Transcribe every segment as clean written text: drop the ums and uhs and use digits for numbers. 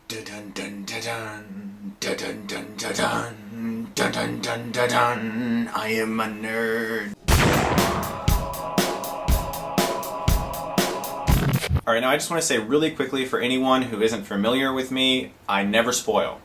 Dun dun dun dun dun dun dun dun dun dun dun dun dun. I am a nerd. Alright, now I just want to say really quickly for anyone who isn't familiar with me, I never spoil.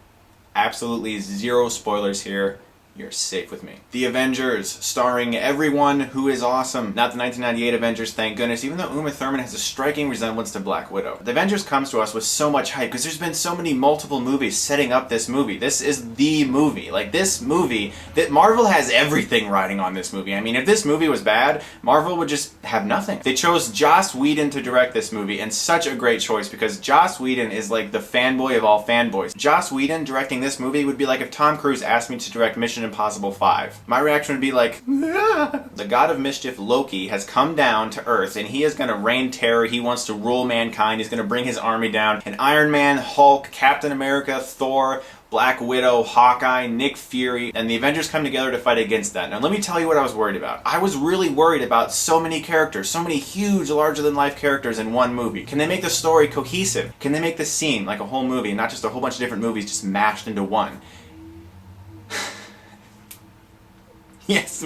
Absolutely zero spoilers here. You're safe with me. The Avengers, starring everyone who is awesome. Not the 1998 Avengers, thank goodness, even though Uma Thurman has a striking resemblance to Black Widow. The Avengers comes to us with so much hype because there's been so many multiple movies setting up this movie. This is the movie. Like, this movie, that Marvel has everything riding on this movie. I mean, if this movie was bad, Marvel would just have nothing. They chose Joss Whedon to direct this movie, and such a great choice because Joss Whedon is like the fanboy of all fanboys. Joss Whedon directing this movie would be like if Tom Cruise asked me to direct Mission Impossible 5. My reaction would be like, ah. The god of mischief, Loki, has come down to Earth and he is going to reign terror. He wants to rule mankind. He's going to bring his army down. And Iron Man, Hulk, Captain America, Thor, Black Widow, Hawkeye, Nick Fury, and the Avengers come together to fight against that. Now let me tell you what I was worried about. I was really worried about so many characters, so many huge, larger-than-life characters in one movie. Can they make the story cohesive? Can they make the scene like a whole movie, not just a whole bunch of different movies just mashed into one? Yes,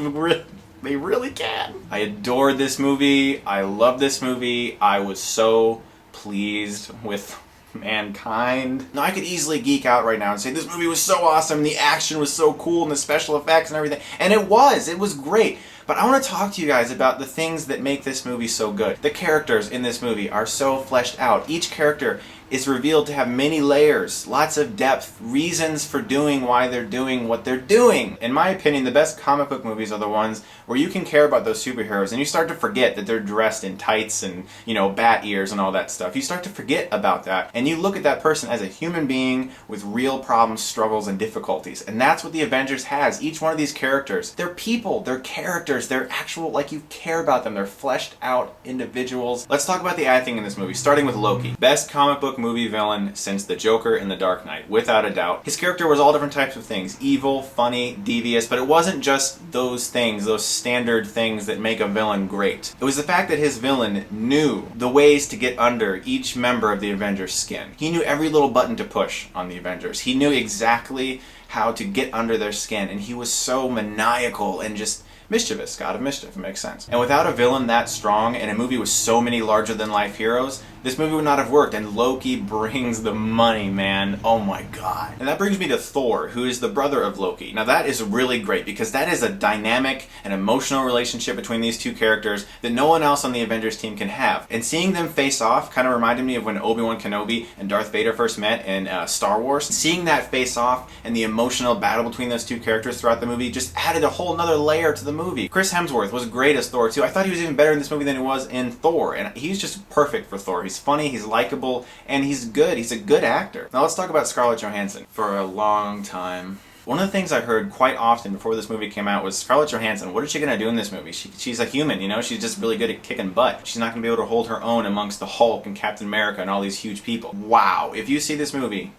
they really can. I adored this movie. I love this movie. I was so pleased with mankind. Now, I could easily geek out right now and say this movie was so awesome, and the action was so cool, and the special effects and everything. And it was great. But I want to talk to you guys about the things that make this movie so good. The characters in this movie are so fleshed out. Each character is revealed to have many layers, lots of depth, reasons for doing why they're doing what they're doing. In my opinion, the best comic book movies are the ones where you can care about those superheroes and you start to forget that they're dressed in tights and, you know, bat ears and all that stuff. You start to forget about that and you look at that person as a human being with real problems, struggles, and difficulties. And that's what the Avengers has. Each one of these characters, they're people, they're characters, they're actual, like, you care about them. They're fleshed out individuals. Let's talk about the acting in this movie, starting with Loki. Best comic book movie villain since the Joker in The Dark Knight, without a doubt. His character was all different types of things. Evil, funny, devious, but it wasn't just those things, those standard things that make a villain great. It was the fact that his villain knew the ways to get under each member of the Avengers' skin. He knew every little button to push on the Avengers. He knew exactly how to get under their skin, and he was so maniacal and just mischievous. God of mischief, it makes sense. And without a villain that strong and a movie with so many larger-than-life heroes, this movie would not have worked, and Loki brings the money, man. Oh my god. And that brings me to Thor, who is the brother of Loki. Now that is really great, because that is a dynamic and emotional relationship between these two characters that no one else on the Avengers team can have. And seeing them face off kind of reminded me of when Obi-Wan Kenobi and Darth Vader first met in Star Wars. Seeing that face off and the emotional battle between those two characters throughout the movie just added a whole nother layer to the movie. Chris Hemsworth was great as Thor too. I thought he was even better in this movie than he was in Thor, and he's just perfect for Thor. He's funny, he's likable, and he's good. He's a good actor. Now let's talk about Scarlett Johansson. For a long time, one of the things I heard quite often before this movie came out was Scarlett Johansson, what is she going to do in this movie? She's a human, you know? She's just really good at kicking butt. She's not going to be able to hold her own amongst the Hulk and Captain America and all these huge people. Wow. If you see this movie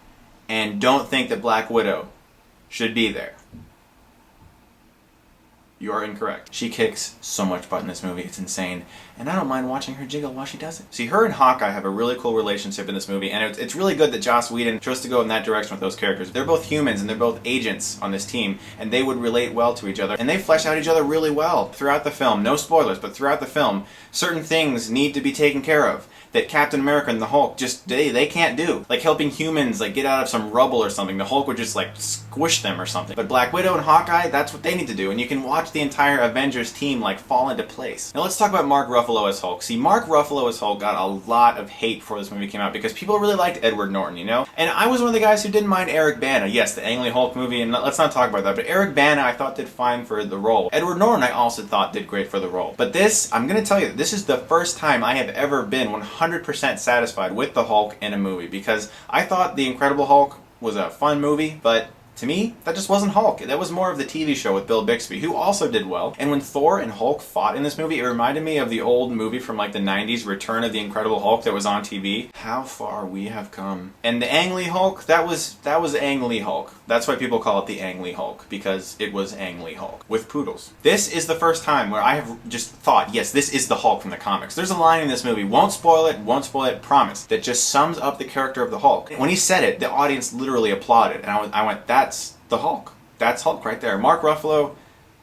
and don't think that Black Widow should be there, you are incorrect. She kicks so much butt in this movie, it's insane. And I don't mind watching her jiggle while she does it. See, her and Hawkeye have a really cool relationship in this movie, and it's really good that Joss Whedon chose to go in that direction with those characters. They're both humans, and they're both agents on this team, and they would relate well to each other. And they flesh out each other really well throughout the film. No spoilers, but throughout the film, certain things need to be taken care of that Captain America and the Hulk just, they can't do. Like helping humans like get out of some rubble or something. The Hulk would just like squish them or something. But Black Widow and Hawkeye, that's what they need to do. And you can watch the entire Avengers team like fall into place. Now let's talk about Mark Ruffalo as Hulk. See, Mark Ruffalo as Hulk got a lot of hate before this movie came out because people really liked Edward Norton, you know? And I was one of the guys who didn't mind Eric Bana. Yes, the Ang Lee Hulk movie, and let's not talk about that, but Eric Bana I thought did fine for the role. Edward Norton I also thought did great for the role. But this, I'm gonna tell you, this is the first time I have ever been 100% satisfied with the Hulk in a movie, because I thought The Incredible Hulk was a fun movie, but To me, that just wasn't Hulk. That was more of the TV show with Bill Bixby, who also did well. And when Thor and Hulk fought in this movie, it reminded me of the old movie from like the 90s, Return of the Incredible Hulk, that was on TV. How far we have come. And the Ang Lee Hulk, that was Ang Lee Hulk. That's why people call it the Ang Lee Hulk, because it was Ang Lee Hulk with poodles. This is the first time where I have just thought, yes, this is the Hulk from the comics. There's a line in this movie, won't spoil it, promise, that just sums up the character of the Hulk. When he said it, the audience literally applauded, and I went, that's the Hulk. That's Hulk right there. Mark Ruffalo,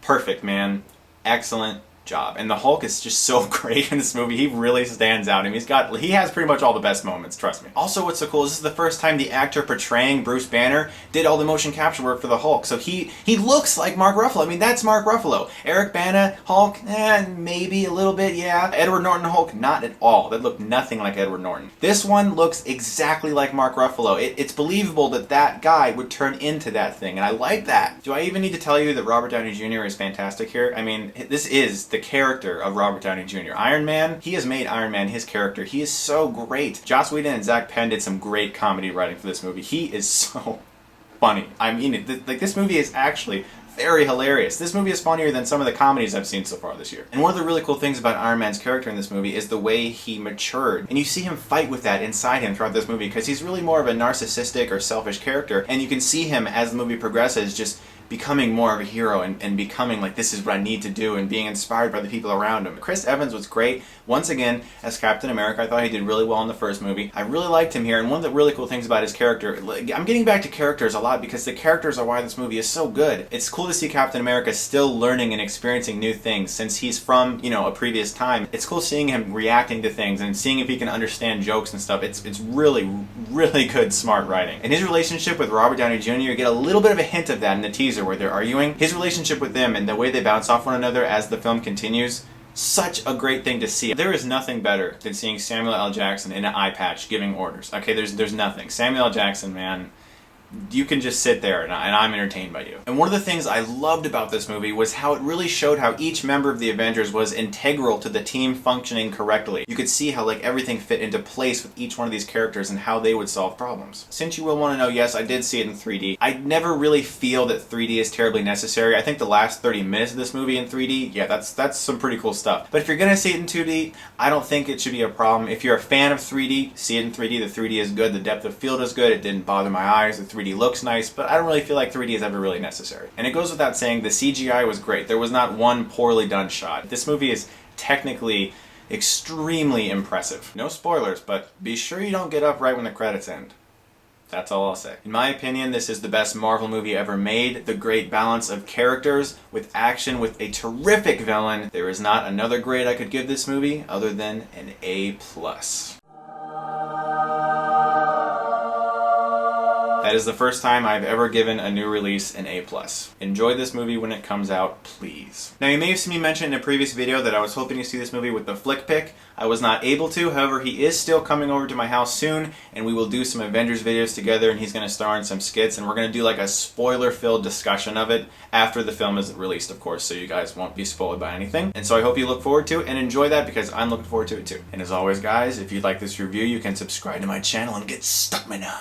perfect, man. Excellent job. And the Hulk is just so great in this movie. He really stands out. I mean, he has pretty much all the best moments, trust me. Also, what's so cool is this is the first time the actor portraying Bruce Banner did all the motion capture work for the Hulk. So he looks like Mark Ruffalo. I mean, that's Mark Ruffalo. Eric Bana, Hulk, maybe a little bit, yeah. Edward Norton Hulk, not at all. That looked nothing like Edward Norton. This one looks exactly like Mark Ruffalo. It's believable that that guy would turn into that thing, and I like that. Do I even need to tell you that Robert Downey Jr. is fantastic here? I mean, this is the character of Robert Downey Jr. Iron Man, he has made Iron Man his character. He is so great. Joss Whedon and Zach Penn did some great comedy writing for this movie. He is so funny. I mean, this movie is actually very hilarious. This movie is funnier than some of the comedies I've seen so far this year. And one of the really cool things about Iron Man's character in this movie is the way he matured. And you see him fight with that inside him throughout this movie, because he's really more of a narcissistic or selfish character. And you can see him as the movie progresses just becoming more of a hero and becoming like, this is what I need to do, and being inspired by the people around him. Chris Evans was great. Once again, as Captain America, I thought he did really well in the first movie. I really liked him here, and one of the really cool things about his character, I'm getting back to characters a lot because the characters are why this movie is so good. It's cool to see Captain America still learning and experiencing new things since he's from, a previous time. It's cool seeing him reacting to things and seeing if he can understand jokes and stuff. It's really, really good, smart writing. And his relationship with Robert Downey Jr., you get a little bit of a hint of that in the teaser where they're arguing. His relationship with them and the way they bounce off one another as the film continues, such a great thing to see. There is nothing better than seeing Samuel L. Jackson in an eye patch giving orders. Okay, there's nothing. Samuel L. Jackson, man, you can just sit there and I'm entertained by you. And one of the things I loved about this movie was how it really showed how each member of the Avengers was integral to the team functioning correctly. You could see how everything fit into place with each one of these characters and how they would solve problems. Since you will want to know, yes, I did see it in 3D. I never really feel that 3D is terribly necessary. I think the last 30 minutes of this movie in 3D, yeah, that's some pretty cool stuff. But if you're gonna see it in 2D, I don't think it should be a problem. If you're a fan of 3D, see it in 3D. The 3D is good. The depth of field is good. It didn't bother my eyes. The 3D looks nice, but I don't really feel like 3D is ever really necessary. And it goes without saying, the CGI was great. There was not one poorly done shot. This movie is technically extremely impressive. No spoilers, but be sure you don't get up right when the credits end. That's all I'll say. In my opinion, this is the best Marvel movie ever made. The great balance of characters with action with a terrific villain. There is not another grade I could give this movie other than an A+. That is the first time I've ever given a new release an A+. Enjoy this movie when it comes out, please. Now, you may have seen me mention in a previous video that I was hoping to see this movie with the flick pick. I was not able to, however, he is still coming over to my house soon, and we will do some Avengers videos together, and he's going to star in some skits, and we're going to do like a spoiler-filled discussion of it after the film is released, of course, so you guys won't be spoiled by anything. And so I hope you look forward to it and enjoy that, because I'm looking forward to it too. And as always, guys, if you like this review, you can subscribe to my channel and get Stuckmann.